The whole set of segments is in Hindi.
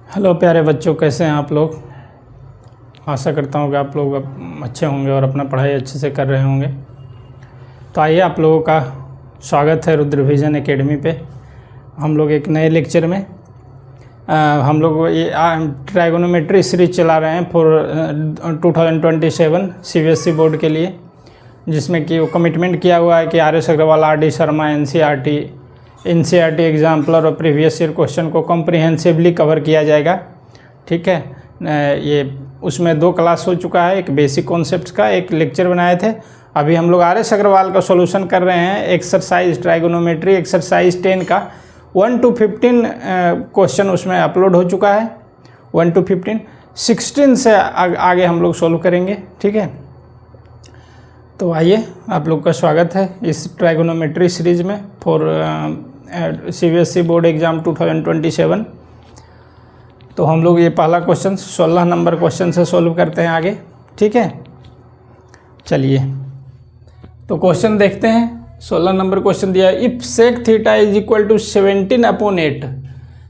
हेलो प्यारे बच्चों, कैसे हैं आप लोग। आशा करता हूँ कि आप लोग अच्छे होंगे और अपना पढ़ाई अच्छे से कर रहे होंगे। तो आइए, आप लोगों का स्वागत है रुद्र विजन एकेडमी पे। हम लोग एक नए लेक्चर में हम लोग ये ट्राइगोनोमेट्री सीरीज चला रहे हैं फॉर 2027 सीबीएसई बोर्ड के लिए, जिसमें कि वो कमिटमेंट किया हुआ है कि RS Agarwal, RD Sharma, NCERT exemplar और प्रीवियस ईयर क्वेश्चन को कॉम्प्रिहेंसिवली कवर किया जाएगा। ठीक है, ये उसमें 2 क्लास हो चुका है, एक बेसिक कॉन्सेप्ट्स का एक लेक्चर बनाए थे। अभी हम लोग RS अग्रवाल का सॉल्यूशन कर रहे हैं, एक्सरसाइज ट्राइगोनोमेट्री एक्सरसाइज 10 का 1 to 15 क्वेश्चन उसमें अपलोड हो चुका है। 1 to 15, 16 से आगे हम लोग सॉल्व करेंगे। ठीक है, तो आइए, आप लोग का स्वागत है इस ट्राइगोनोमेट्री सीरीज में फॉर सीबीएसई बोर्ड एग्ज़ाम 2027। तो हम लोग ये पहला क्वेश्चन 16 नंबर क्वेश्चन से सॉल्व करते हैं आगे। ठीक है, चलिए तो क्वेश्चन देखते हैं। 16 नंबर क्वेश्चन दिया है, if sec theta is equal to 17/8।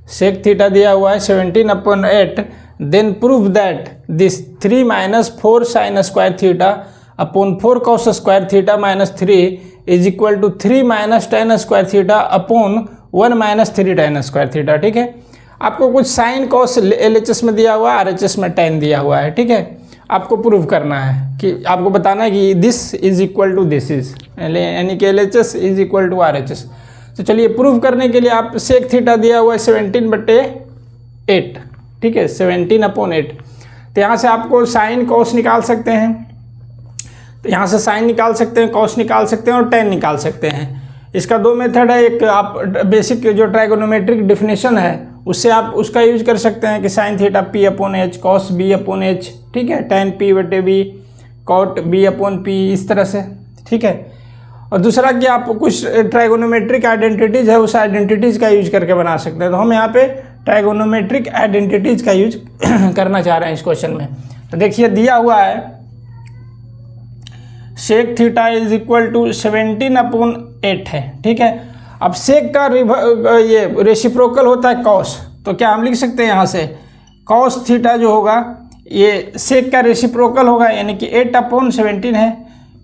Sec theta दिया हुआ है 17/8, then prove that this 3 - 4 sin square theta upon 4 cos square theta minus 3 is equal to 3 - tan square theta upon 1 - 3 tan square theta. ठीक है, आपको कुछ साइन कॉस LHS में दिया हुआ है, RHS में tan दिया हुआ है। ठीक है, आपको प्रूव करना है कि आपको बताना है कि this is equal to this is, यानी कि LHS is equal to RHS। तो चलिए, प्रूव करने के लिए आप सेक थीटा दिया हुआ है 17/8। ठीक है, 17/8। तो यहाँ से आपको साइन कॉस निकाल सकते हैं, तो यहाँ से साइन निकाल सकते हैं, कॉस निकाल सकते हैं और tan निकाल सकते हैं। इसका 2 मेथड है। एक आप बेसिक जो ट्राइगोनोमेट्रिक डिफिनेशन है उससे आप उसका यूज कर सकते हैं कि sine theta P/H, cos B/H। ठीक है, tan P/B, कॉट B/P, इस तरह से। ठीक है, और दूसरा कि आप कुछ ट्राइगोनोमेट्रिक आइडेंटिटीज़ है, उस आइडेंटिटीज़ का यूज करके बना सकते हैं। तो हम यहाँ पे ट्राइगोनोमेट्रिक आइडेंटिटीज़ का यूज करना चाह रहे हैं इस क्वेश्चन में। तो देखिए, दिया हुआ है sec theta is equal to 17/8 है। ठीक है, अब सेक का ये रेसिप्रोकल होता है कॉस, तो क्या हम लिख सकते हैं यहाँ से कॉस थीटा जो होगा ये सेक का रेसिप्रोकल होगा, यानी कि 8/17 है,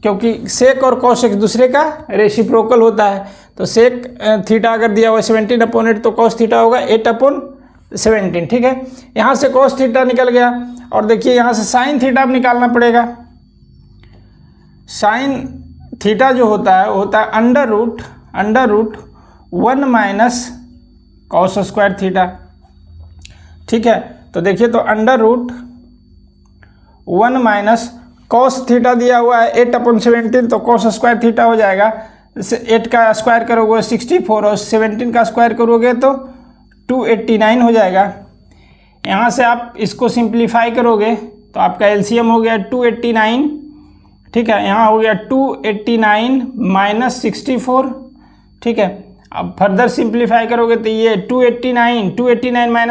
क्योंकि सेक और कॉस एक दूसरे का रेसिप्रोकल होता है। तो सेक थीटा अगर दिया हुआ 17/8 तो कॉस थीटा होगा 8/17। ठीक है, यहाँ से कॉस थीटा निकल गया, और देखिए यहाँ से साइन थीटा अब निकालना पड़ेगा। साइन थीटा जो होता है वो होता है under root 1 - cos square theta. ठीक है, तो देखिए, तो अंडर रूट 1 - कॉस थीटा दिया हुआ है 8/17, तो कॉस स्क्वायर थीटा हो जाएगा। जैसे 8 का स्क्वायर करोगे 64 और 17 का स्क्वायर करोगे तो 289 हो जाएगा। यहाँ से आप इसको सिंप्लीफाई करोगे तो आपका LCM हो गया 289। ठीक है, यहाँ हो गया 289 - 64। ठीक है, अब फर्दर सिंप्लीफाई करोगे तो ये 289 -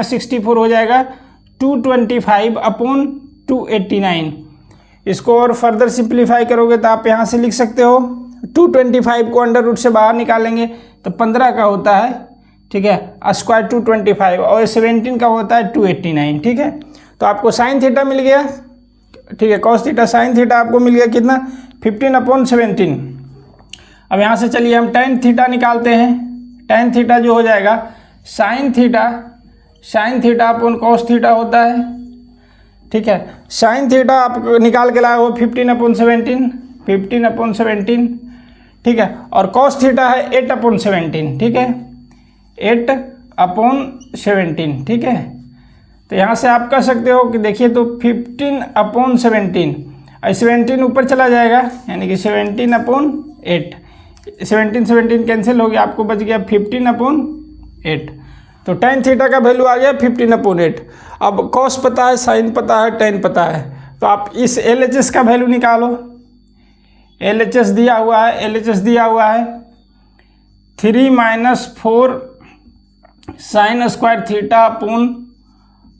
64 हो जाएगा 225/289। इसको और फर्दर सिंप्लीफाई करोगे तो आप यहाँ से लिख सकते हो 225 को अंडर रूट से बाहर निकालेंगे तो 15 का होता है। ठीक है, स्क्वायर 225 और 17 का होता है 289। ठीक है, तो आपको साइन थीटा मिल गया। ठीक है, कॉस थीटा साइन थीटा आपको मिल गया कितना, 15/17। अब यहाँ से चलिए हम tan थीटा निकालते हैं। tan थीटा जो हो जाएगा sine theta upon cos theta होता है। ठीक है, साइन थीटा आप निकाल के लाए हो 15/17। ठीक है, और कॉस थीटा है 8/17। ठीक है, 8/17। ठीक है, तो यहाँ से आप कह सकते हो कि देखिए, तो 15/17 और 17 ऊपर चला जाएगा, यानी कि 17/8। 17 कैंसिल हो गया, आपको बच गया 15/8। तो tan थीटा का वैल्यू आ गया 15/8। अब कॉस पता है, साइन पता है, tan पता है, तो आप इस LHS का वैल्यू निकालो। LHS दिया हुआ है 3 - 4 sin square theta upon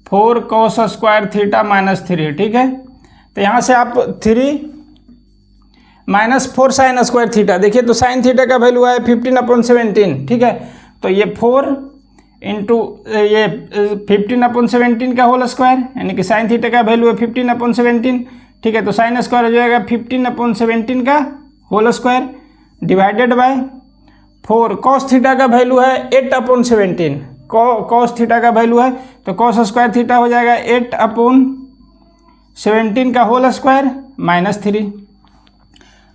4 cos square theta minus 3। ठीक है, तो यहाँ से आप 3 - 4 sin स्क्वायर थीटा, देखिए तो साइन थीटा का वैल्यू है 15/17। ठीक है, तो ये 4 इंटू ये 15/17 का होल स्क्वायर, यानी कि साइन थीटा का वैल्यू है 15/17, ठीक है। तो साइन स्क्वायर हो जाएगा 15/17 का whole square divided by 4। Cos theta का वैल्यू है 8/17, कॉस थीटा का वैल्यू है, तो कॉस स्क्वायर थीटा हो जाएगा 8/17 का होल स्क्वायर -3।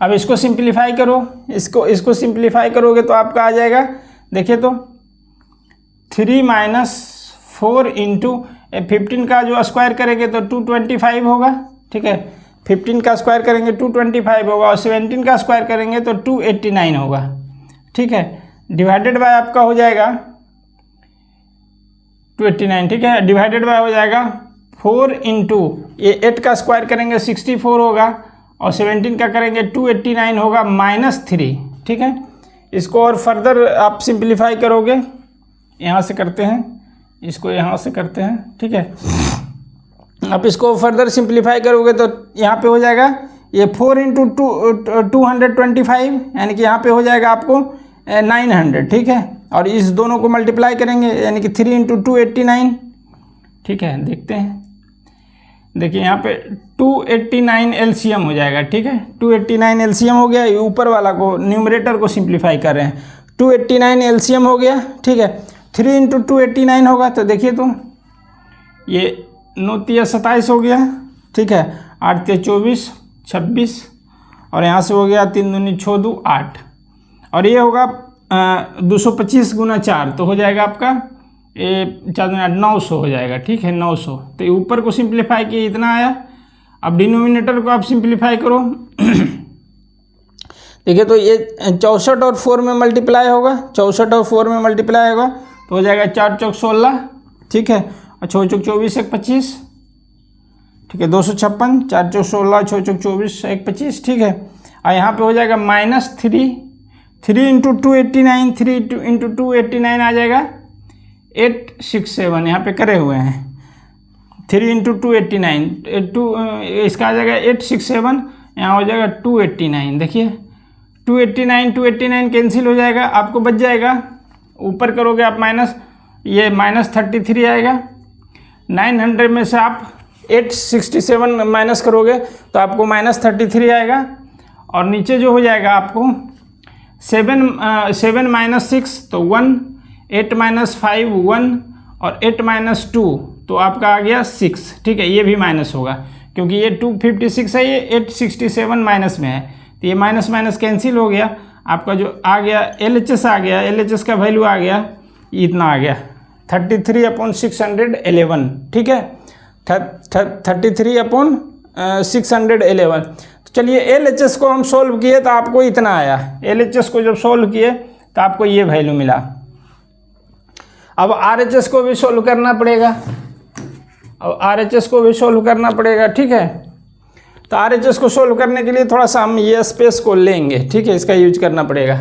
अब इसको सिंप्लीफाई करो, इसको सिंप्लीफाई करोगे तो आपका आ जाएगा, देखिए तो 3 - 4 इंटू 15 का जो स्क्वायर करेंगे तो 225 होगा, ठीक है। 15 का स्क्वायर करेंगे 225 होगा और 17 का स्क्वायर करेंगे तो 289 होगा, ठीक है। डिवाइडेड बाय आपका हो जाएगा 289, ठीक है। डिवाइडेड बाय हो जाएगा 4 इंटू ये 8 का स्क्वायर करेंगे 64 होगा और 17 का करेंगे 289 होगा -3, ठीक है। इसको और फर्दर आप सिंप्लीफाई करोगे, यहाँ से करते हैं, इसको यहाँ से करते हैं, ठीक है। आप इसको फर्दर सिंप्लीफाई करोगे तो यहाँ पे हो जाएगा ये 4 इंटू 225, यानी कि यहाँ पे हो जाएगा आपको 900, ठीक है। और इस दोनों को मल्टीप्लाई करेंगे यानी कि 3 इंटू 289, ठीक है। देखते हैं, देखिए यहाँ पे 289 एलसीएम हो जाएगा, ठीक है। 289 एलसीएम हो गया, ये ऊपर वाला को न्यूमरेटर को सिंप्लीफाई कर रहे हैं। 289 एलसीएम हो गया, ठीक है। 3 इंटू 289 होगा, तो देखिए तो ये 9 × 27 हो गया, ठीक है। 8 × 24 26 और यहाँ से हो गया 3 दूनी 6 2 8 और ये होगा 225 × 4, तो हो जाएगा आपका ये 4 दूनी 8 900 हो जाएगा, ठीक है। 900, तो ये ऊपर को सिंप्लीफाई किए इतना आया। अब डिनोमिनेटर को आप सिंप्लीफाई करो देखिए तो ये 64 और 4 में मल्टीप्लाई होगा, 64 और 4 में मल्टीप्लाई होगा तो हो जाएगा 4 × 16, ठीक है। और 6 × 24 1 25, ठीक है। 256, 4 × 16 6 × 24 1 25, ठीक है। और यहाँ पे हो जाएगा -3, 3 इंटू 289, 3 इंटू 289 आ जाएगा 867, यहाँ पे करे हुए हैं 3 इंटू 289, इसका आ जाएगा 867, यहाँ हो जाएगा 289। देखिए 289 कैंसिल हो जाएगा, आपको बच जाएगा, ऊपर करोगे आप माइनस, ये -33 आएगा। 900 में से आप 867 माइनस करोगे तो आपको -33 आएगा और नीचे जो हो जाएगा आपको 7 - 6 तो 1, 8 - 5 1 और 8 - 2 तो आपका आ गया 6, ठीक है। ये भी माइनस होगा क्योंकि ये 256 है, ये 867 माइनस में है, तो ये माइनस माइनस कैंसिल हो गया। आपका जो आ गया LHS आ गया, LHS का वैल्यू आ गया इतना आ गया 33/611, ठीक है। 33/611। तो चलिए LHS को हम सोल्व किए तो आपको इतना आया, LHS को जब सोल्व किए तो आपको ये वैल्यू मिला। अब RHS को भी सोल्व करना पड़ेगा, अब RHS को भी सोल्व करना पड़ेगा, ठीक है। तो RHS को सोल्व करने के लिए थोड़ा सा हम ये स्पेस को लेंगे, ठीक है, इसका यूज करना पड़ेगा।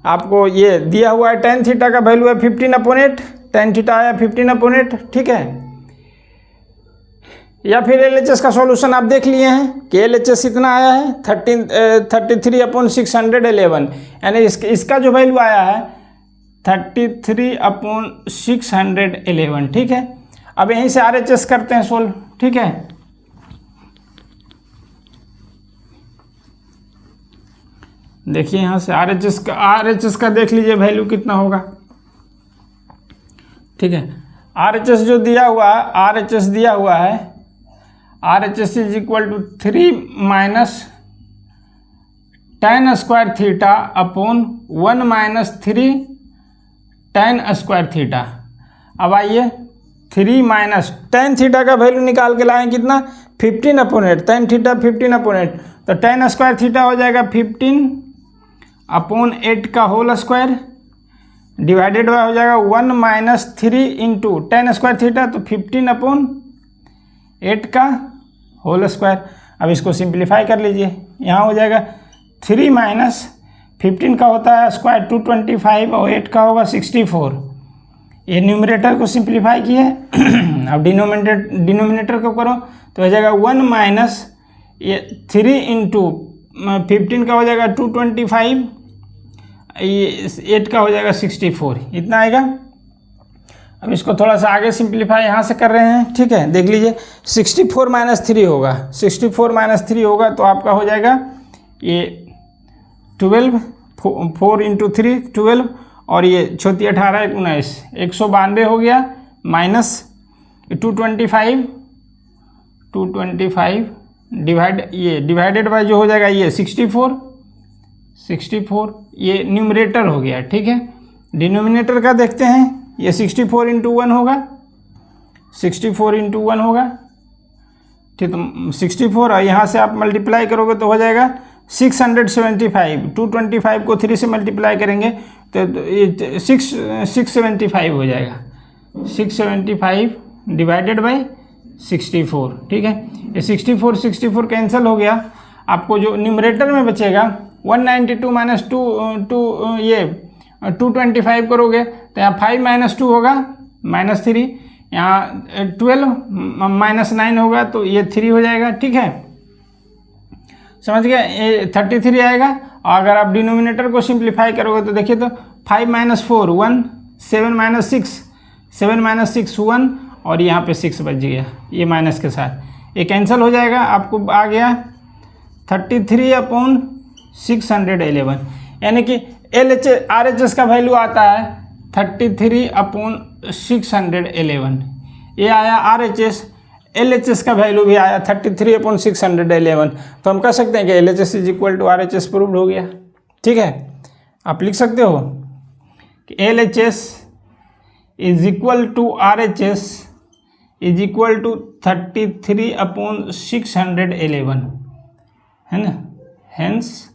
आपको ये दिया हुआ है tan थीटा का वैल्यू है 15/8, tan थीटा आया 15/8, ठीक है। या फिर LHS का सॉल्यूशन आप देख लिए हैं कि LHS इतना आया है 33/611, यानी इसका जो वैल्यू आया है 33/611, ठीक है। अब यहीं से RHS करते हैं सोल्व, ठीक है। देखिए यहाँ से RHS का देख लीजिए वैल्यू कितना होगा, ठीक है। RHS जो दिया हुआ है, RHS दिया हुआ है, RHS is equal to 3 - tan square theta upon 1 - 3 tan square theta. अब आइए 3 माइनस tan थीटा का वैल्यू निकाल के लाएं कितना 15/8, tan थीटा 15/8, तो tan स्क्वायर थीटा हो जाएगा 15/8 का होल स्क्वायर डिवाइडेड बाय हो जाएगा 1 - 3 इंटू tan स्क्वायर थीटा, तो 15/8 का होल स्क्वायर। अब इसको सिंप्लीफाई कर लीजिए, यहाँ हो जाएगा 3 माइनस 15 का होता है स्क्वायर 225 और 8 का होगा 64। ये न्यूमरेटर को सिंप्लीफाई किए अब डिनोमिनेटर को करो तो हो जाएगा 1 माइनस ये 3 इंटू 15 का हो जाएगा 225, ये 8 का हो जाएगा 64, इतना आएगा। अब इसको थोड़ा सा आगे सिंप्लीफाई यहाँ से कर रहे हैं, ठीक है। देख लीजिए 64 - 3 होगा, 64 - 3 होगा तो आपका हो जाएगा ये 12, 4 × 3 12, और ये 34 18 19 192 हो गया, माइनस 225 डिवाइडेड बाय जो हो जाएगा ये 64 ये न्यूमरेटर हो गया, ठीक है। डिनोमिनेटर का देखते हैं, ये 64 × 1 होगा, 64 × 1 होगा, ठीक। तो 64 और यहाँ से आप मल्टीप्लाई करोगे तो हो जाएगा 675, 225 को 3 से मल्टीप्लाई करेंगे तो ये 675 हो जाएगा, 675 डिवाइडेड बाय 64, ठीक है। ये 64 कैंसिल हो गया, आपको जो न्यूमरेटर में बचेगा 192 - 2 ये 225 करोगे तो यहाँ 5 - 2 होगा, -3, यहाँ 12 - 9 होगा तो ये 3 हो जाएगा, ठीक है। समझ गए, ये 33 आएगा। और अगर आप डिनोमिनेटर को सिंप्लीफाई करोगे तो देखिए तो 5 - 4 1, 7 - 6 7 - 6 1, और यहाँ पे 6 बच गया ये माइनस के साथ, ये कैंसिल हो जाएगा। आपको आ गया 33/611, यानी कि RHS का वैल्यू आता है 33/611, ये आया RHS। LHS का वैल्यू भी आया 33/611, तो हम कह सकते हैं कि LHS = RHS प्रूव्ड हो गया, ठीक है। आप लिख सकते हो कि LHS = RHS = 33/611, है ना, हेंस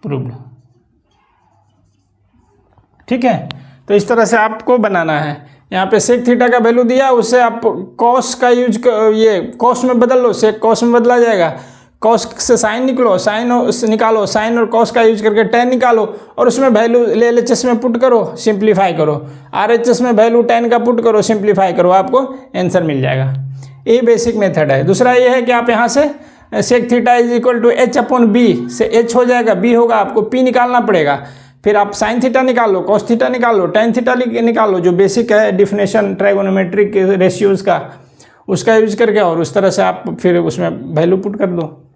प्रूव्ड, ठीक है। तो इस तरह से आपको बनाना है। यहाँ पे सेक थीटा का वैल्यू दिया, उससे आप कॉस का यूज ये कॉस में बदल लो, सेक कॉस में बदला जाएगा, कॉस से साइन निकालो, साइन और कॉस का यूज करके tan निकालो, और उसमें वैल्यू LHS में पुट करो, सिंप्लीफाई करो, RHS में वैल्यू tan का पुट करो, सिंप्लीफाई करो, आपको आंसर मिल जाएगा। ये बेसिक मेथड है। दूसरा ये है कि आप यहाँ से सेक थीटा = H/B से H हो जाएगा, B होगा, आपको P निकालना पड़ेगा, फिर आप साइन थीटा निकाल लो, कॉस थीटा निकाल लो, tan थीटा निकाल लो, जो बेसिक है डिफिनेशन ट्राइगोनोमेट्रिक रेशियोज़ का, उसका यूज करके, और उस तरह से आप फिर उसमें वैल्यू पुट कर दो,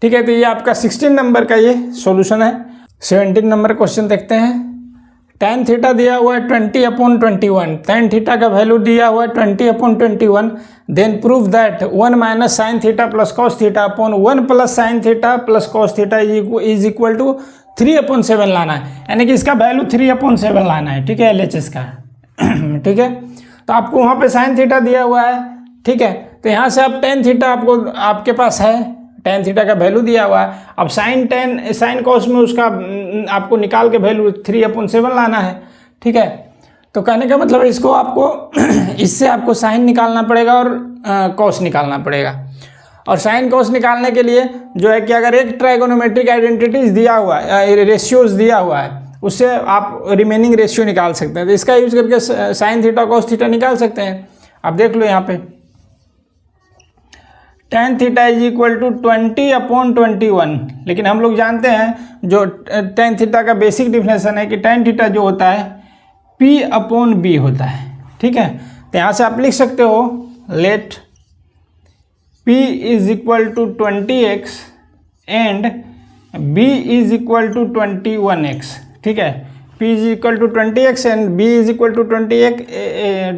ठीक है। तो ये आपका 16 नंबर का ये सॉल्यूशन है। 17 नंबर क्वेश्चन देखते हैं। tan थीटा दिया हुआ है 20/21, tan थीटा का वैल्यू दिया हुआ है 20/21, then prove that 1 - sin theta + cos theta 1 + sin theta + cos theta = 3/7 लाना है, यानी कि इसका वैल्यू 3/7 लाना है, ठीक है, LHS का, ठीक है। तो आपको वहाँ पे sin थीटा दिया हुआ है, ठीक है। तो यहाँ से आप tan थीटा आपके पास है, tan थीटा का वैल्यू दिया हुआ है। अब sin cos में उसका आपको निकाल के वैल्यू 3/7 लाना है, ठीक है। तो कहने का मतलब इसको आपको इससे आपको साइन निकालना पड़ेगा और cos निकालना पड़ेगा। और साइन कॉस निकालने के लिए जो है कि अगर एक ट्राइगोनोमेट्रिक आइडेंटिटीज दिया हुआ है, रेशियोज दिया हुआ है, उससे आप रिमेनिंग रेशियो निकाल सकते हैं। तो इसका यूज करके साइन थीटा कॉस थीटा निकाल सकते हैं। आप देख लो यहाँ पे tan थीटा = 20/21, लेकिन हम लोग जानते हैं जो tan थीटा का बेसिक डिफिनेशन है कि tan थीटा जो होता है P/B होता है, ठीक है। तो यहाँ से आप लिख सकते हो late P = 20x and B = 21x, ठीक है। P = 20x and B =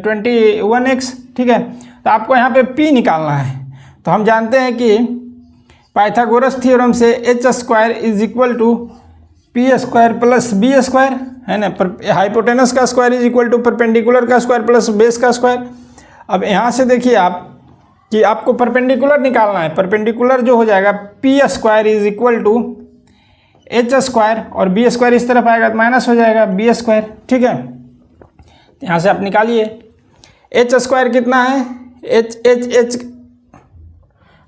21x, ठीक है। तो आपको यहाँ पे P निकालना है। तो हम जानते हैं कि पाइथागोरस थ्योरम से h² = p² + b², है ना। हाइपोटेनस का स्क्वायर = परपेंडिकुलर का स्क्वायर प्लस बेस का स्क्वायर। अब यहाँ से देखिए आप कि आपको परपेंडिकुलर निकालना है। परपेंडिकुलर जो हो जाएगा p² = h² और b² इस तरफ आएगा तो माइनस हो जाएगा b², ठीक है। यहाँ से आप निकालिए h² कितना है, h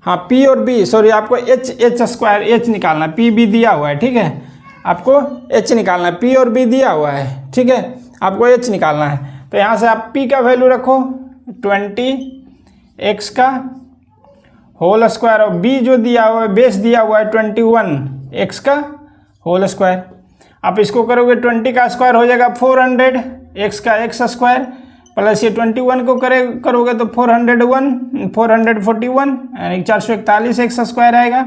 हाँ p और b, सॉरी आपको h² निकालना है, p b दिया हुआ है, ठीक है। आपको h निकालना है, p और b दिया हुआ है, ठीक है। आपको h निकालना है। तो यहाँ से आप p का वैल्यू रखो 20x का होल स्क्वायर, और b जो दिया हुआ है बेस दिया हुआ है 21x का होल स्क्वायर। आप इसको करोगे 20 का स्क्वायर हो जाएगा 400, x का x² प्लस ये 21 को करोगे तो 441 यानी 441 एक्स स्क्वायर आएगा।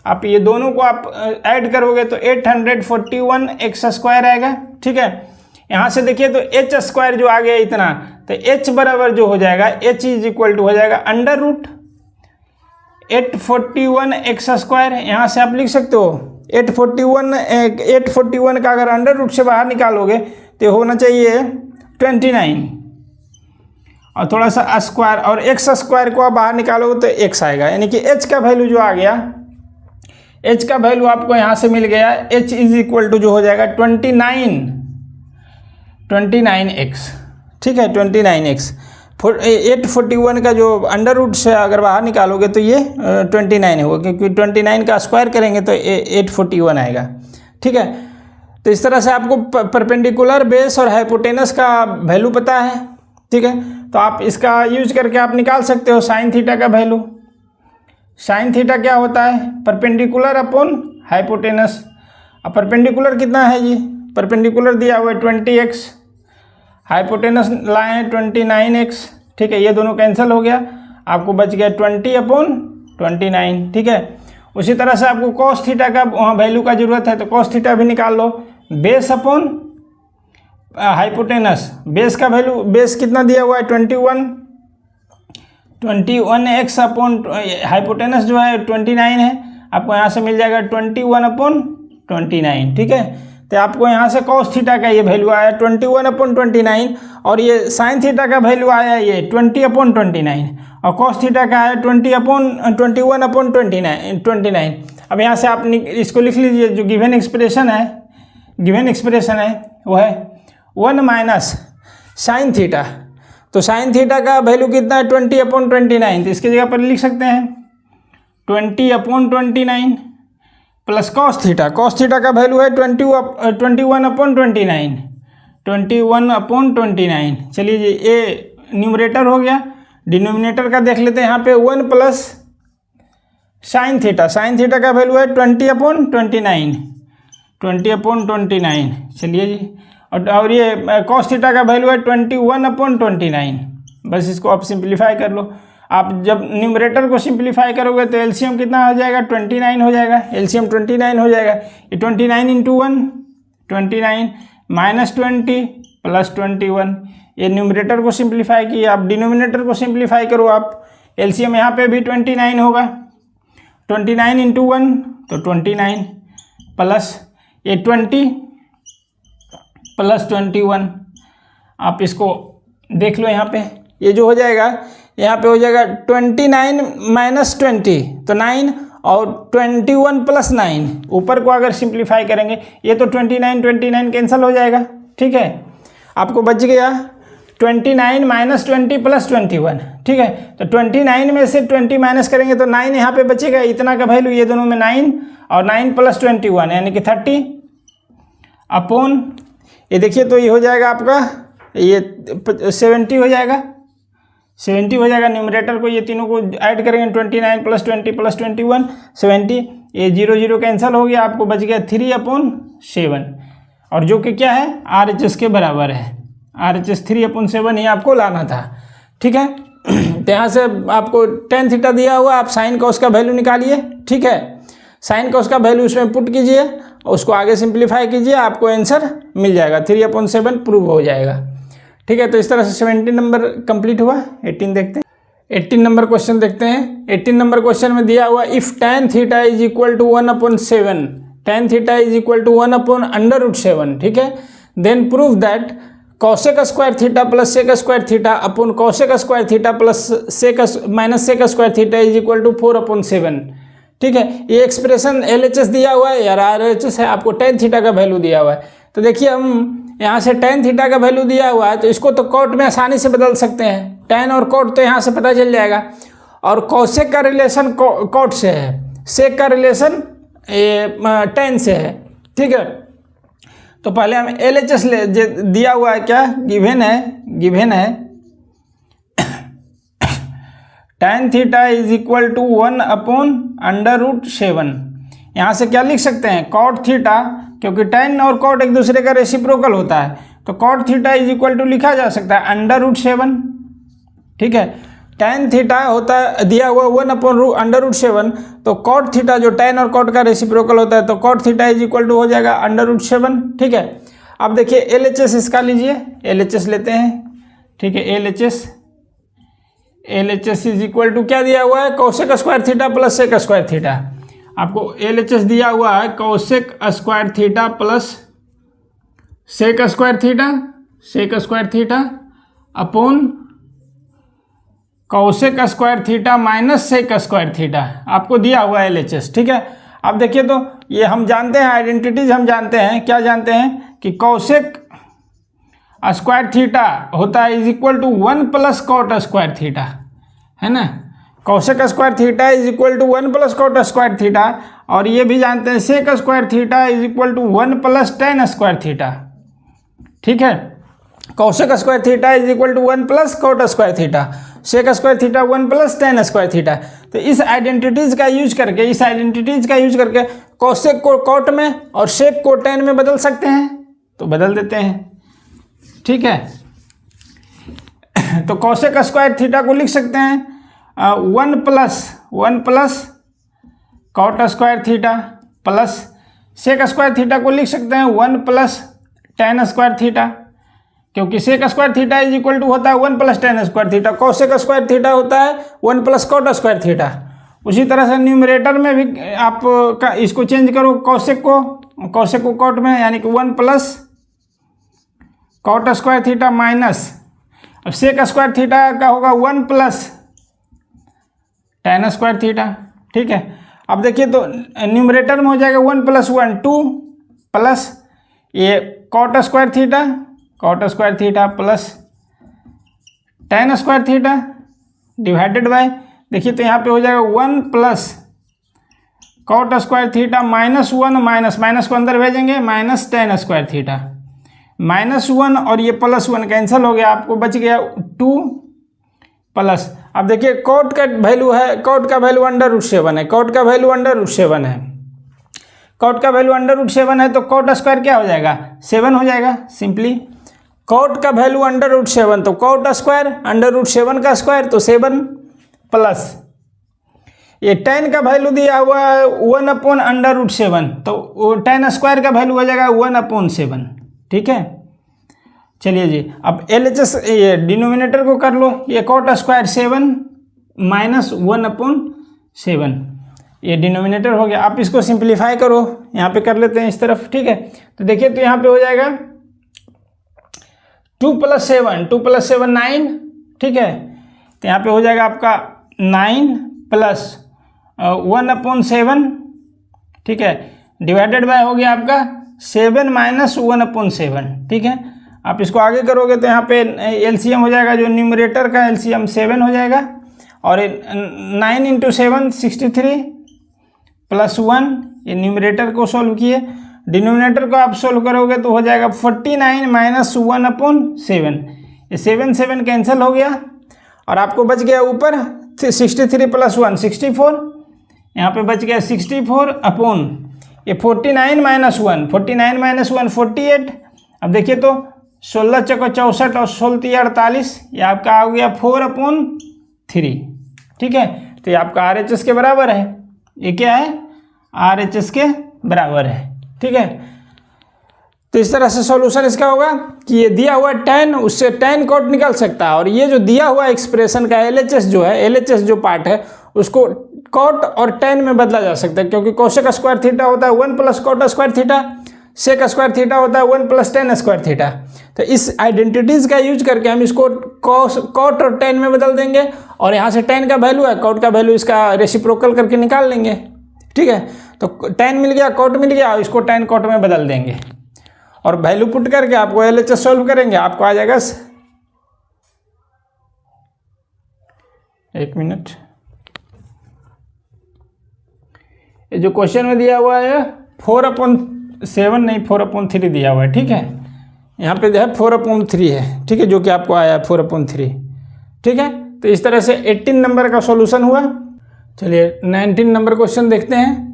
आप ये दोनों को आप ऐड करोगे तो 841 एक्स स्क्वायर आएगा। ठीक है, यहाँ से देखिए तो एच स्क्वायर जो आ गया इतना, तो एच बराबर जो हो जाएगा एच इज इक्वल टू हो जाएगा अंडर रूट 841 एक्स स्क्वायर। यहाँ से आप लिख सकते हो 841 का अगर अंडर रूट से बाहर निकालोगे तो होना चाहिए 29 और थोड़ा सा स्क्वायर, और एक्स स्क्वायर को आप बाहर निकालोगे तो एक्स आएगा, यानी कि एच का वैल्यू जो आ गया, एच का वैल्यू आपको यहाँ से मिल गया, एच इज इक्वल टू जो हो जाएगा 29x। ठीक है, 29x 841 का जो अंडर रूट से अगर बाहर निकालोगे तो ये 29 होगा, क्योंकि 29 का स्क्वायर करेंगे तो 841 आएगा। ठीक है, तो इस तरह से आपको परपेंडिकुलर बेस और हाइपोटेनस का वैल्यू पता है। ठीक है, तो आप इसका यूज करके आप निकाल सकते हो साइन थीटा का वैल्यू। साइन थीटा क्या होता है? Perpendicular upon hypotenuse. अब परपेंडिकुलर कितना है जी? परपेंडिकुलर दिया हुआ है 20x, हाइपोटेनस लाए हैं 29x। ठीक है, ये दोनों कैंसिल हो गया, आपको बच गया 20/29। ठीक है, उसी तरह से आपको cos थीटा का वहाँ वैल्यू का जरूरत है तो cos थीटा भी निकाल लो। बेस अपॉन हाइपोटेनस, बेस का वैल्यू, बेस कितना दिया हुआ है 21x अपॉन हाइपोटेनस जो है 29 है, आपको यहाँ से मिल जाएगा 21/29। ठीक है, तो आपको यहाँ से cos थीटा का ये वैल्यू आया 21/29 और ये sin थीटा का वैल्यू आया ये 20/29 और cos थीटा का आया 21/29। अब यहाँ से आप इसको लिख लीजिए, जो गिवन एक्सप्रेशन है वो है 1 माइनस साइन थीटा। तो साइन थीटा का वैल्यू कितना है 20/29, तो इसकी जगह पर लिख सकते हैं 20/29 plus cos theta. cos theta का वैल्यू है 21/29। चलिए जी, ये न्यूमरेटर हो गया। डिनोमिनेटर का देख लेते हैं, यहाँ पे 1 plus sine theta. Sign theta का वैल्यू है 20/29। चलिए जी, और ये cos थीटा का वैल्यू है 21/29। बस इसको आप सिंप्लीफाई कर लो। आप जब न्यूमरेटर को सिंप्लीफाई करोगे तो एलसीएम कितना हो जाएगा 29 हो जाएगा। एलसीएम 29 हो जाएगा। ये 29 × 1 29 माइनस 20 प्लस 21। ये न्यूमरेटर को सिंप्लीफाई किया, आप डिनोमिनेटर को सिंप्लीफाई करो आप। एलसीएम यहाँ पे भी 29 होगा। 29 × 1 तो 29 प्लस ये 20 प्लस 21। आप इसको देख लो, यहाँ पे ये जो हो जाएगा, यहाँ पे हो जाएगा 29 माइनस 20 तो 9 और 21 प्लस 9। ऊपर को अगर सिंप्लीफाई करेंगे ये तो 29 कैंसिल हो जाएगा। ठीक है, आपको बच गया 29 माइनस 20 प्लस 21। ठीक है, तो 29 में से 20 माइनस करेंगे तो 9 यहाँ पे बचेगा। इतना का वैल्यू ये दोनों में 9 और 9 प्लस 21 यानी कि 30 अपॉन ये देखिए, तो ये हो जाएगा आपका ये 70 हो जाएगा। 70 हो जाएगा। न्यूमरेटर को ये तीनों को ऐड करेंगे 29 प्लस 20 प्लस 21 70। ये 0 कैंसिल हो गया, आपको बच गया 3/7 और जो कि क्या है RHS के बराबर है। RHS 3/7 ही आपको लाना था। ठीक है, तो यहाँ से आपको tan थीटा दिया हुआ, आप साइन का उसका वैल्यू निकालिए। ठीक है, साइन का उसका वैल्यू उसमें पुट कीजिए और उसको आगे सिंप्लीफाई कीजिए, आपको आंसर मिल जाएगा 3/7 प्रूव हो जाएगा। ठीक है, तो इस तरह से 17 नंबर कंप्लीट हुआ। 18 देखते हैं। 18 नंबर क्वेश्चन देखते हैं। 18 नंबर क्वेश्चन में दिया हुआ if tan theta is equal to 1/7, tan theta is equal to 1/√7। ठीक है, then prove that cosec square theta plus sec square theta upon cosec square theta plus minus sec square theta is equal to 4/7। ठीक है, ये एक्सप्रेशन LHS दिया हुआ है या RHS है, आपको tan थीटा का वैल्यू दिया हुआ है। तो देखिए, हम यहाँ से tan थीटा का वैल्यू दिया हुआ है तो इसको तो cot में आसानी से बदल सकते हैं। tan और cot तो यहाँ से पता चल जाएगा, और cosec का रिलेशन cot से है, sec का रिलेशन tan से है। ठीक है, तो पहले हम LHS दिया हुआ है, क्या गिवन है tan theta is equal to 1/√7। यहाँ से क्या लिख सकते हैं cot थीटा, क्योंकि tan और cot एक दूसरे का रेसिप्रोकल होता है। तो cot theta is equal to लिखा जा सकता है √7, ठीक है। tan थीटा होता है दिया हुआ 1/√7, तो कॉट थीटा जो tan और कॉट का रेसिप्रोकल होता है, तो cot theta is equal to हो जाएगा √7, ठीक है। अब देखिए LHS इसका लीजिए, LHS लेते हैं, ठीक है। LHS इज इक्वल टू क्या दिया हुआ है, cosec square theta plus sec square theta. आपको LHS दिया हुआ है cosec square theta plus sec square theta upon cosec square theta minus sec square theta, आपको दिया हुआ है LHS, ठीक है। अब देखिए तो ये हम जानते हैं, आइडेंटिटीज हम जानते हैं, क्या जानते हैं कि कोसेक स्क्वायर थीटा होता है is equal to 1 plus cot square theta, है ना। Cosec square theta is equal to 1 plus cot square theta, और ये भी जानते हैं sec square theta is equal to 1 plus tan square theta, ठीक है। Cosec square theta is equal to 1 plus cot square theta, sec square theta 1 plus tan square theta. तो इस आइडेंटिटीज का यूज करके कोसेक को कॉट में और सेक को tan में बदल सकते हैं, तो बदल देते हैं, ठीक है। तो कोसेक स्क्वायर थीटा को लिख सकते हैं 1 plus cot square theta plus sec square theta को लिख सकते हैं 1 प्लस tan स्क्वायर थीटा, क्योंकि sec square theta is equal to होता है 1 plus tan square theta, cosec square theta होता है 1 प्लस कॉट स्क्वायर थीटा। उसी तरह से न्यूमरेटर में भी आप इसको चेंज करो, कोसेक को कॉट में, यानी कि 1 plus cot square theta minus, अब सेक स्क्वायर थीटा का होगा 1 प्लस tan स्क्वायर थीटा, ठीक है। अब देखिए तो न्यूमरेटर में हो जाएगा 1 प्लस 1 2 प्लस ये cot square theta plus tan square theta divided by, देखिए तो यहाँ पे हो जाएगा 1 plus cot square theta minus 1 minus को अंदर भेजेंगे माइनस tan स्क्वायर थीटा, -1 और ये +1 कैंसिल हो गया, आपको बच गया 2 प्लस। अब देखिए कॉट का वैल्यू है, कॉट का वैल्यू √7 है, कॉट का वैल्यू √7 है, तो कॉट स्क्वायर क्या हो जाएगा 7 हो जाएगा सिंपली। कॉट का वैल्यू √7, तो कॉट स्क्वायर √7 का स्क्वायर तो 7 प्लस ये tan का वैल्यू दिया हुआ है 1/√7, तो tan स्क्वायर का वैल्यू हो जाएगा 1/7, ठीक है। चलिए जी, अब LHS ये डिनोमिनेटर को कर लो, ये कॉट स्क्वायर 7 माइनस 1/7, ये डिनोमिनेटर हो गया। आप इसको सिंप्लीफाई करो, यहाँ पे कर लेते हैं इस तरफ, ठीक है। तो देखिए तो यहाँ पे हो जाएगा 2 + 7 9, ठीक है। तो यहाँ पे हो जाएगा आपका 9 प्लस 1/7, ठीक है, डिवाइडेड बाय हो गया आपका 7 माइनस 1/7, ठीक है। आप इसको आगे करोगे तो यहाँ पे एलसीएम हो जाएगा, जो न्यूमरेटर का एलसीएम 7 हो जाएगा, और 9 × 7 63 प्लस 1, ये न्यूमरेटर को सोल्व किए, डिनोमिनेटर को आप सोल्व करोगे तो हो जाएगा 49 माइनस 1/7, ये 7 कैंसिल हो गया, और आपको बच गया ऊपर 63 प्लस 1 64, यहाँ पे बच गया 64 अपॉन ये 49 माइनस 1 48। अब देखिए तो 16 चौको 64 और 16 × 48, ये आपका आ गया 4/3, ठीक है। तो ये आपका RHS के बराबर है, ये क्या है RHS के बराबर है, ठीक है। तो इस तरह से सॉल्यूशन इसका होगा कि ये दिया हुआ tan, उससे tan कॉट निकल सकता है, और ये जो दिया हुआ एक्सप्रेशन का LHS जो है, LHS जो पार्ट है उसको कॉट और tan में बदला जा सकता है, क्योंकि कोसेक स्क्वायर थीटा होता है 1 plus cot square theta, sec square theta होता है 1 प्लस tan स्क्वायर थीटा। तो इस आइडेंटिटीज का यूज करके हम इसको कॉट और tan में बदल देंगे, और यहाँ से tan का वैल्यू है, कॉट का वैल्यू इसका रेसिप्रोकल करके निकाल लेंगे, ठीक है। तो tan मिल गया, कॉट मिल गया, इसको tan कॉट में बदल देंगे, और वैल्यू पुट करके आपको LHS सॉल्व करेंगे, आपको आ जाएगा 1 मिनट। ये जो क्वेश्चन में दिया हुआ है 4/7 नहीं 4/3 दिया हुआ है, ठीक है। यहाँ पे जो है 4/3 है, ठीक है, जो कि आपको आया 4/3, ठीक है। तो इस तरह से 18 नंबर का सॉल्यूशन हुआ। चलिए 19 नंबर क्वेश्चन देखते हैं।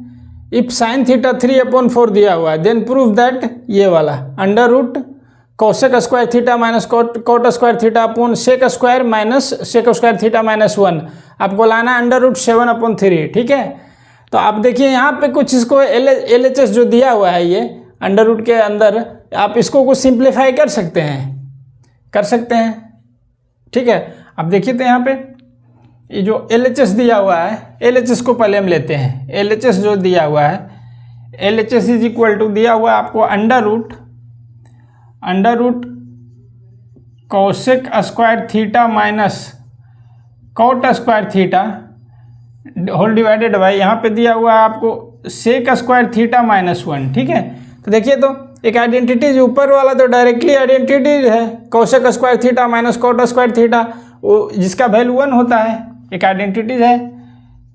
इफ sin θ 3/4 दिया हुआ है, देन प्रूव दैट, ये वाला √ cosec square theta minus cot square theta upon sec square minus sec square theta minus 1 आपको लाना √7/3। ठीक है, तो आप देखिए यहाँ पे कुछ इसको LHS जो दिया हुआ है ये अंडर रूट के अंदर, आप इसको कुछ सिंप्लीफाई कर सकते हैं। ठीक है, अब देखिए तो यहाँ पे ये जो LHS दिया हुआ है, LHS को पहले हम लेते हैं। LHS जो दिया हुआ है, LHS इज इक्वल टू दिया हुआ है आपको under root cosec square theta minus cot square theta whole divided by यहाँ पे दिया हुआ है आपको सेक स्क्वायर थीटा माइनस 1। ठीक है, तो देखिए तो एक आइडेंटिटीज ऊपर वाला तो डायरेक्टली आइडेंटिटीज है, cosec square theta minus cot square theta, वो जिसका वैल्यू 1 होता है, एक आइडेंटिटीज है।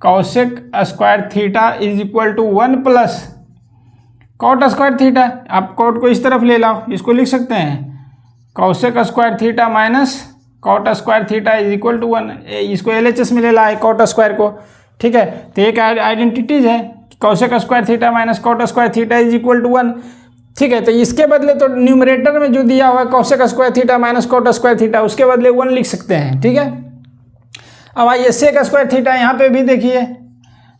Cosec square theta is equal to 1 plus cot square theta. आप कोट को इस तरफ ले लाओ, इसको लिख सकते हैं cosec square theta minus cot square theta is equal to 1। इसको LHS में ले ला है कोट स्क्वायर को। ठीक है, तो एक आइडेंटिटीज है cosec square theta minus cot square theta is equal to 1। ठीक है, तो इसके बदले तो न्यूमरेटर में जो दिया हुआ है cosec square theta minus cot square theta, उसके बदले 1 लिख सकते हैं। ठीक है, अब आइए सेक स्क्वायर थीटा, यहाँ पे भी देखिए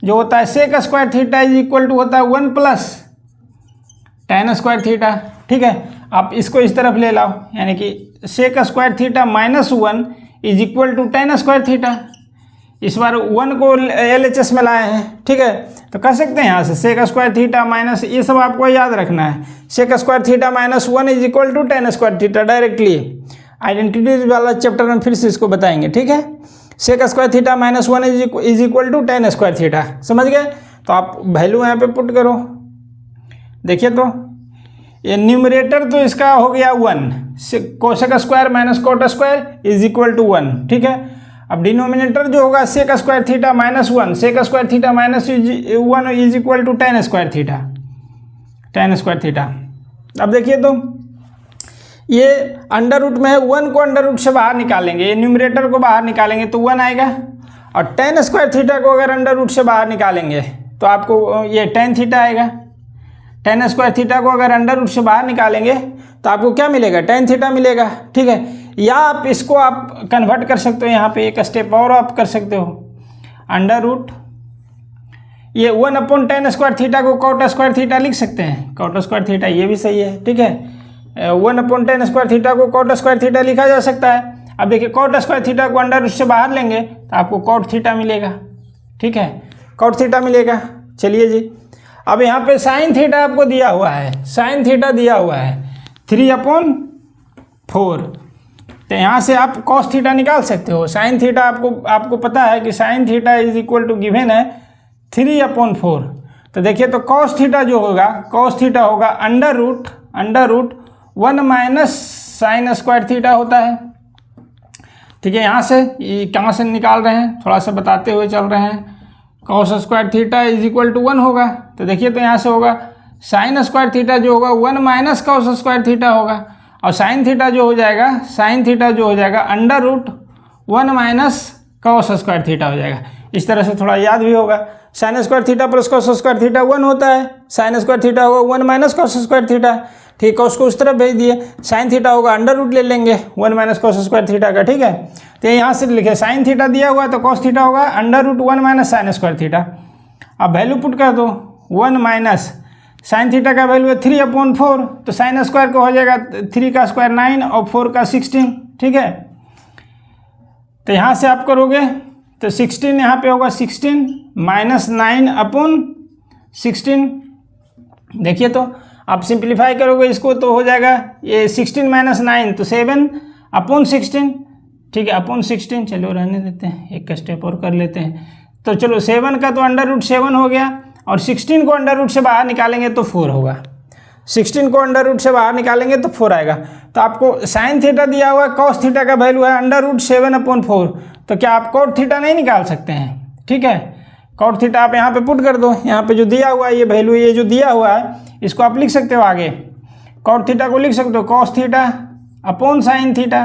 जो होता है sec square theta is equal to होता है 1 प्लस tan स्क्वायर थीटा। ठीक है, आप इसको इस तरफ ले लाओ, यानी कि sec square theta minus 1 is equal to tan square theta. इस बार 1 को LHS में लाए हैं। ठीक है, तो कर सकते हैं यहाँ से सेक स्क्वायर थीटा माइनस, ये सब आपको याद रखना है, sec square theta minus 1 is equal to tan square theta. Directly identities वाला चैप्टर में फिर से इसको बताएंगे। ठीक है, sec square theta minus 1 is equal to tan square theta, समझ गए। तो आप वैल्यू यहाँ पे पुट करो, देखिए तो ये न्यूमरेटर तो इसका हो गया 1, cosec square minus cot square is equal to 1। ठीक है, अब डिनोमिनेटर जो होगा sec square theta minus 1, sec square theta minus 1 is equal to tan square theta. अब देखिए तो ये अंडर रूट में है, 1 को अंडर रूट से बाहर निकालेंगे, ये न्यूमरेटर को बाहर निकालेंगे तो 1 आएगा, और tan स्क्वायर थीटा को अगर अंडर रूट से बाहर निकालेंगे तो आपको ये tan थीटा आएगा। tan स्क्वायर थीटा को अगर अंडर रूट से बाहर निकालेंगे तो आपको क्या मिलेगा, tan थीटा मिलेगा। ठीक है, या आप इसको आप कन्वर्ट कर सकते हो, यहाँ पे एक स्टेप और आप कर सकते हो, अंडर रूट ये 1/tan स्क्वायर थीटा को कोट स्क्वायर थीटा लिख सकते हैं, कोट स्क्वायर थीटा, ये भी सही है। ठीक है, 1/tan स्क्वायर थीटा को कोट स्क्वायर थीटा लिखा जा सकता है। अब देखिए कोट स्क्वायर थीटा को अंडर रूट से बाहर लेंगे तो आपको कोट थीटा मिलेगा। ठीक है, कोट थीटा मिलेगा। चलिए जी, अब यहाँ पे साइन थीटा आपको दिया हुआ है, साइन थीटा दिया हुआ है 3/4, तो यहाँ से आप कॉस थीटा निकाल सकते हो। साइन थीटा आपको पता है कि sine theta is equal to given है 3/4। तो देखिए तो कॉस थीटा जो होगा, कॉस थीटा होगा under root 1 minus sine square theta होता है। ठीक है, यहाँ से ये कहाँ से निकाल रहे हैं, थोड़ा सा बताते हुए चल रहे हैं। Cos square theta is equal to 1 होगा, तो देखिए तो यहाँ से होगा साइन स्क्वायर थीटा जो होगा 1 माइनस कॉस स्क्वायर थीटा होगा, और साइन थीटा जो हो जाएगा under root 1 minus cos square theta हो जाएगा। इस तरह से थोड़ा याद भी होगा, sine square theta plus cos square theta 1 होता है, साइन स्क्वायर थीटा होगा 1 माइनस कॉस स्क्वायर थीटा। ठीक है, उसको उस तरफ भेज दिए, साइन थीटा होगा अंडर रूट ले लेंगे 1 माइनस कॉस स्क्वायर थीटा का। ठीक है, तो यहाँ से लिखे साइन थीटा दिया हुआ है तो कॉस थीटा होगा under root 1 minus sine square theta. अब वैल्यू पुट कर दो, 1 माइनस साइन थीटा का वैल्यू है 3/4, तो साइन स्क्वायर का हो जाएगा 3 का स्क्वायर 9 और 4 का 16। ठीक है, तो यहाँ से आप करोगे तो 16 यहाँ पे होगा 16 माइनस 9/16। देखिए तो आप सिंप्लीफाई करोगे इसको तो हो जाएगा ये 16 माइनस 9 तो 7/16। ठीक है, अपॉन 16, चलो रहने देते हैं, एक का स्टेप और कर लेते हैं। तो चलो 7 का तो अंडर रूट 7 हो गया, और 16 को अंडर रूट से बाहर निकालेंगे तो 4 होगा, 16 को अंडर रूट से बाहर निकालेंगे तो 4 आएगा। तो आपको साइन थीटा दिया हुआ है, कॉस थीटा का वैल्यू है अंडर रूट 7/4, तो क्या आप कॉट थीटा नहीं निकाल सकते हैं। ठीक है, कॉट थीटा आप यहाँ पे पुट कर दो, यहाँ पे जो दिया हुआ है ये वैल्यू, ये जो दिया हुआ है इसको आप लिख सकते हो आगे, कॉट थीटा को लिख सकते हो cos theta upon sine theta.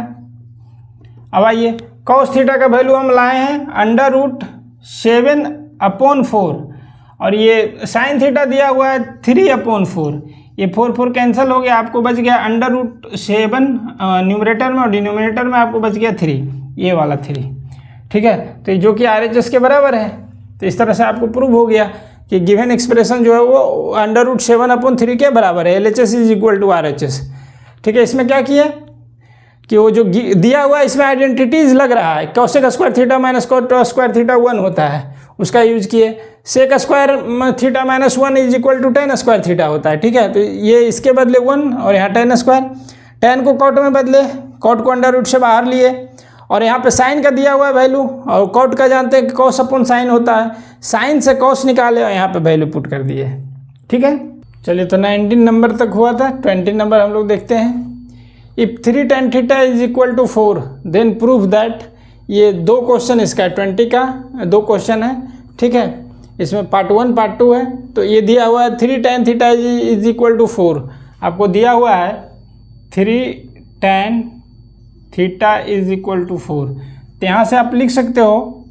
अब आइए कॉस थीटा का वैल्यू हम लाए हैं अंडर रूट 7/4, और ये साइन थीटा दिया हुआ है 3/4, ये 4 4 कैंसिल हो गया, आपको बच गया √7 न्यूमरेटर में, और डिनोमिनेटर में आपको बच गया 3, ये वाला 3। ठीक है, तो जो कि RHS के बराबर है। तो इस तरह से आपको प्रूव हो गया कि गिवन एक्सप्रेशन जो है वो √7/3 के बराबर है। LHS is equal to RHS। ठीक है, इसमें क्या किया कि वो जो दिया हुआ है इसमें आइडेंटिटीज लग रहा है, cosec square theta minus cot square theta 1 होता है, उसका यूज किए। sec square theta minus 1 is equal to tan square theta होता है। ठीक है, तो ये इसके बदले 1 और यहाँ tan स्क्वायर, tan को cot में बदले, cot को अंडर रूट से बाहर लिए, और यहाँ पे साइन का दिया हुआ है वैल्यू, और cot का जानते हैं कि cos अपॉन साइन होता है, साइन से cos निकाले और यहाँ पे वैल्यू पुट कर दिए। ठीक है, चलिए तो 19 नंबर तक हुआ था। 20 नंबर हम लोग देखते हैं। If 3 tan theta is equal to 4 then prove that, ये 2 क्वेश्चन इसका है, 20 का 2 क्वेश्चन है। ठीक है, इसमें पार्ट 1 पार्ट 2 है। तो ये दिया हुआ है 3 tan theta is equal to 4, आपको दिया हुआ है 3 tan theta is equal to 4। तो यहाँ से आप लिख सकते हो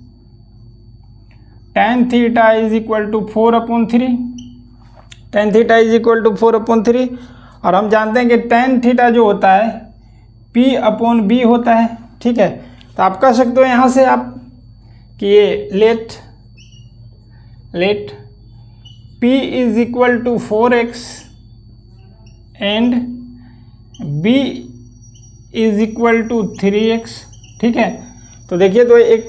tan theta is equal to 4/3, tan theta is equal to 4/3। और हम जानते हैं कि tan थीटा जो होता है P/B होता है। ठीक है, तो आप कह सकते हो यहाँ से आप कि ये let P is equal to 4x and B is equal to 3x। ठीक है, तो देखिए, तो एक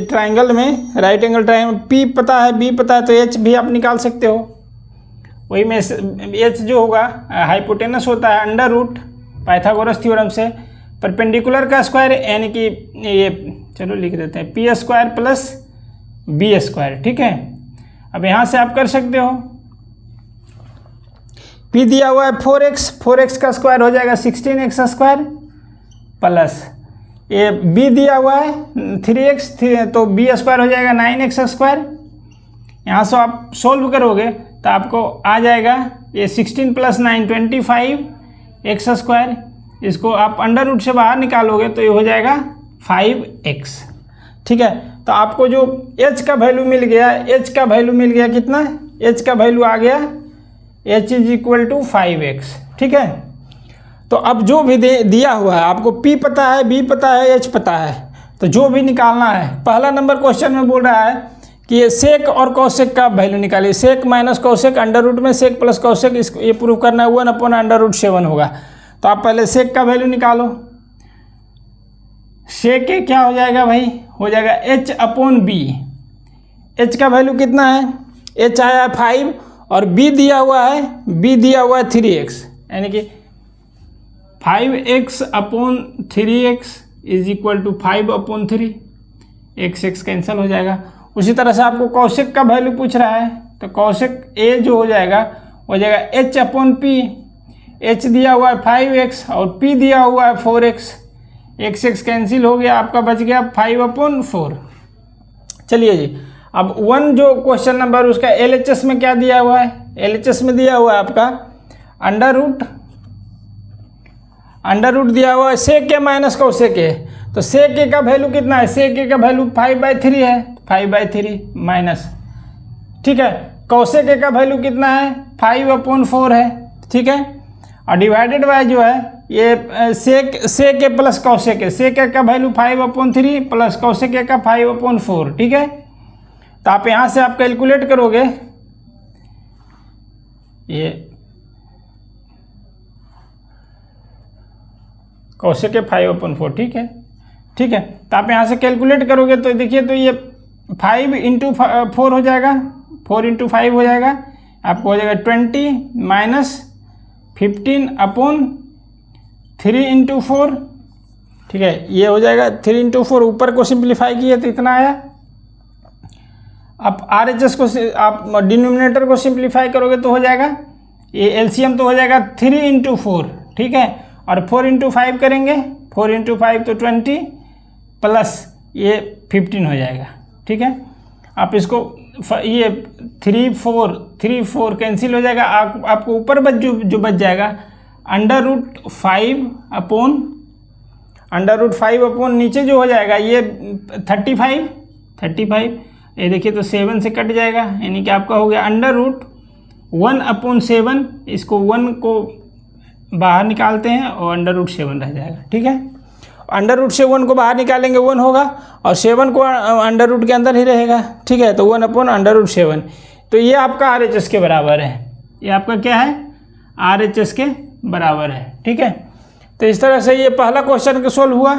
ट्राइंगल में, राइट एंगल ट्राइंगल, P पता है, B पता है, तो H भी आप निकाल सकते हो। वही में H जो होगा हाइपोटेनस होता है अंडर रूट पाइथागोरस थ्योरम से परपेंडिकुलर का स्क्वायर, यानी कि ये चलो लिख देते हैं P square plus B square. ठीक है, अब यहाँ से आप कर सकते हो, P दिया हुआ है 4x का स्क्वायर हो जाएगा 16x स्क्वायर, प्लस ये B दिया हुआ है 3x, तो B स्क्वायर हो जाएगा 9x स्क्वायर। यहाँ से आप सोल्व करोगे तो आपको आ जाएगा ये 16 + 9 25x स्क्वायर। इसको आप अंडर रूट से बाहर निकालोगे तो ये हो जाएगा 5x। ठीक है, तो आपको जो h का वैल्यू मिल गया, h का वैल्यू मिल गया कितना, h का वैल्यू आ गया h is equal to 5x। ठीक है, तो अब जो भी दिया हुआ है, आपको P पता है, B पता है, H पता है, तो जो भी निकालना है, पहला नंबर क्वेश्चन में बोल रहा है कि ये सेक और कौशिक का वैल्यू निकालिए। Sec minus cosec under root में सेक प्लस कौशिक, इसको ये प्रूव करना है 1/√7 होगा। तो आप पहले सेक का वैल्यू निकालो। सेक के क्या हो जाएगा भाई, हो जाएगा H/B। H का वैल्यू कितना है, H आया है 5 और B दिया हुआ है 3x, यानी कि 5x/3x is equal to 5/3, x cancel हो जाएगा। उसी तरह से आपको कौशिक का वैल्यू पूछ रहा है, तो कौशिक A जो हो जाएगा H/P। H दिया हुआ है 5x और P दिया हुआ है 4x, x कैंसिल हो गया, आपका बच गया 5/4। चलिए जी, अब 1 जो क्वेश्चन नंबर उसका LHS में क्या दिया हुआ है, LHS में दिया हुआ है आपका अंडर रूट दिया हुआ है सेक के माइनस कौशिक के। तो सेक के का वैल्यू कितना है, सेक के का वैल्यू 5/3 है, 5/3 माइनस। ठीक है, कौशिक के का वैल्यू कितना है, 5/4 है। ठीक है, और डिवाइडेड बाय जो है ये सेक के प्लस कौशिक के, सेक का वैल्यू 5/3 प्लस कौशिक का 5/4। ठीक है, तो आप यहाँ से आप कैलकुलेट करोगे, ये कौशिक के 5/4। ठीक है, तो आप यहाँ से कैलकुलेट करोगे तो देखिए, तो ये 5 × 4 हो जाएगा, 4 × 5 हो जाएगा, आपको हो जाएगा 20 माइनस 15/3 × 4। ठीक है, ये हो जाएगा 3 × 4, ऊपर को सिंप्लीफाई किए तो इतना आया। आप RHS को आप डिनोमिनेटर को सिंप्लीफाई करोगे तो हो जाएगा, ये एलसीएम तो हो जाएगा 3 × 4। ठीक है, और 4 × 5 करेंगे, 4 × 5 तो 20 प्लस ये 15 हो जाएगा। ठीक है, आप इसको ये 3 4 कैंसिल हो जाएगा, आपको ऊपर जो बच जाएगा √5 नीचे जो हो जाएगा ये 35। ये देखिए तो 7 से कट जाएगा, यानी कि आपका हो गया √5 1/7, इसको 1 को बाहर निकालते हैं और √7 रह जाएगा। ठीक है, अंडर रूट से 1 को बाहर निकालेंगे 1 होगा और 7 को अंडर रूट के अंदर ही रहेगा। ठीक है, तो 1/7। तो ये आपका RHS के बराबर है। ये आपका क्या है, RHS के बराबर है। ठीक है, तो इस तरह से ये पहला क्वेश्चन का सोल्व हुआ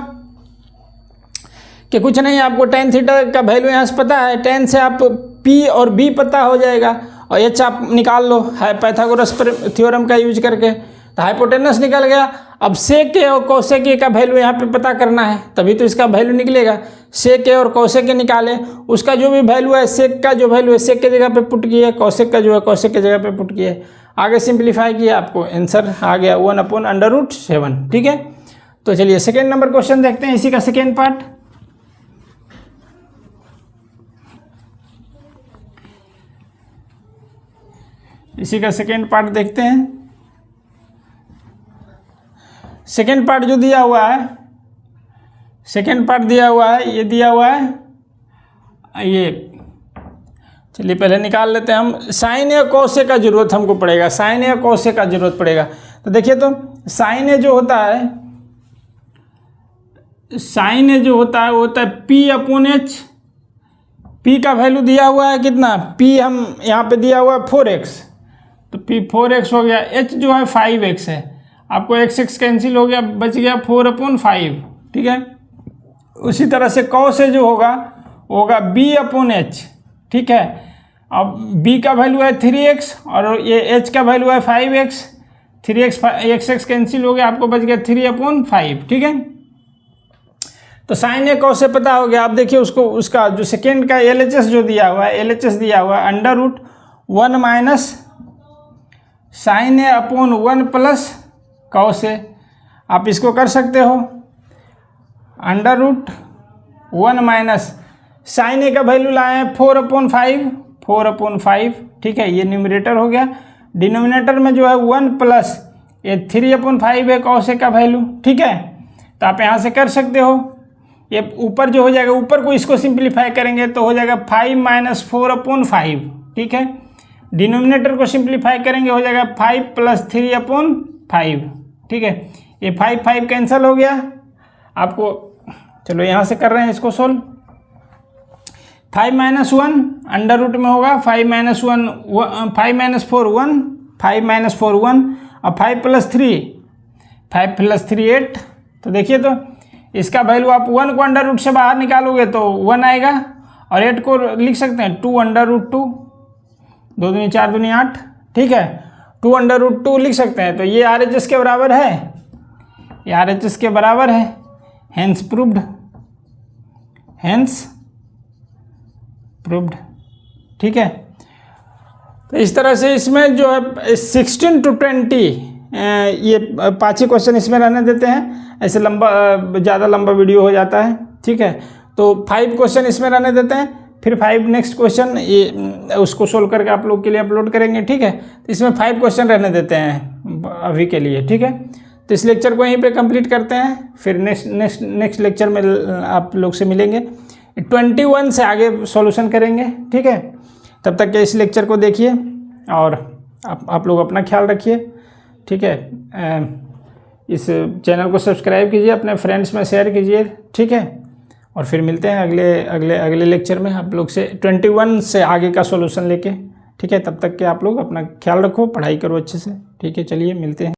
कि कुछ नहीं, आपको tan थीटा का वैल्यू यहाँ से पता है, tan से आप P और B पता हो जाएगा और H आप निकाल लो है पाइथागोरस थ्योरम का यूज करके, तो हाइपोटेनस निकल गया। अब सेक के और कोसेक के का वैल्यू यहाँ पे पता करना है, तभी तो इसका वैल्यू निकलेगा। सेक के और कोसेक के निकाले, उसका जो भी वैल्यू है, सेक का जो वैल्यू है सेक के जगह पे पुट किए, कोसेक का जो है कोसेक के जगह पे पुट किए, आगे सिंप्लीफाई किया, आपको आंसर आ गया 1/√7। ठीक है, तो चलिए सेकेंड नंबर क्वेश्चन देखते हैं, इसी का सेकेंड पार्ट। इसी का सेकेंड पार्ट देखते हैं। सेकेंड पार्ट जो दिया हुआ है, सेकेंड पार्ट दिया हुआ है, ये दिया हुआ है ये, चलिए पहले निकाल लेते हैं हम। साइन या कोसे का जरूरत हमको पड़ेगा, साइन या कोसे का जरूरत पड़ेगा। तो देखिए, तो साइन ए जो होता है, साइन ए जो होता है वो होता है P/H। P का वैल्यू दिया हुआ है कितना, P हम यहाँ पे दिया हुआ है 4x, तो P 4x हो गया। H जो है 5x है, आपको x कैंसिल हो गया, बच गया 4/5। ठीक है, उसी तरह से cos से जो होगा वो होगा B/H। ठीक है, अब B का वैल्यू है 3x और ये H का वैल्यू है 5x, 3x x कैंसिल हो गया, आपको बच गया 3/5। ठीक है, तो साइन ए कॉस से पता हो गया। आप देखिए उसको, उसका जो सेकेंड का LHS जो दिया हुआ है, LHS दिया हुआ है √1 minus sine A/1 plus cos A. आप इसको कर सकते हो √1 माइनस साइन ए का वैल्यू लाए हैं 4/5। ठीक है, ये न्यूमरेटर हो गया। डिनोमिनेटर में जो है 1 प्लस ये 3/5 है कॉस ए का वैल्यू। ठीक है, तो आप यहाँ से कर सकते हो। ये ऊपर जो हो जाएगा, ऊपर को इसको सिंप्लीफाई करेंगे तो हो जाएगा 5 - 4/5। ठीक है, डिनोमिनेटर को सिंप्लीफाई करेंगे हो जाएगा 5 + 3/5। ठीक है, ये 5 कैंसिल हो गया आपको। चलो यहाँ से कर रहे हैं इसको सोल्व। 5 - 1 अंडर रूट में होगा 5 - 1 5 - 4 1 5 - 4 1 और 5 + 3 5 + 3 8। तो देखिए, तो इसका वैल्यू आप 1 को अंडर रूट से बाहर निकालोगे तो 1 आएगा और 8 को लिख सकते हैं 2 √2, 2 दूनी 4 दूनी 8। ठीक है, 2 √2 लिख सकते हैं। तो ये RHS के बराबर है, ये RHS के बराबर है। Hence proved, hence proved. ठीक है, तो इस तरह से इसमें जो है 16 to 20 ये 5 ही क्वेश्चन इसमें रहने देते हैं, ऐसे लंबा ज़्यादा लंबा वीडियो हो जाता है। ठीक है, तो 5 क्वेश्चन इसमें रहने देते हैं, फिर 5 नेक्स्ट क्वेश्चन ये उसको सोल्व करके आप लोग के लिए अपलोड करेंगे। ठीक है, तो इसमें 5 क्वेश्चन रहने देते हैं अभी के लिए। ठीक है, तो इस लेक्चर को यहीं पे कंप्लीट करते हैं, फिर नेक्स्ट लेक्चर में आप लोग से मिलेंगे। 21 से आगे सॉल्यूशन करेंगे। ठीक है, तब तक के इस लेक्चर को देखिए और आप लोग अपना ख्याल रखिए। ठीक है, इस चैनल को सब्सक्राइब कीजिए, अपने फ्रेंड्स में शेयर कीजिए। ठीक है, और फिर मिलते हैं अगले लेक्चर में आप लोग से 21 से आगे का सॉल्यूशन लेके। ठीक है, तब तक के आप लोग अपना ख्याल रखो, पढ़ाई करो अच्छे से। ठीक है, चलिए मिलते हैं।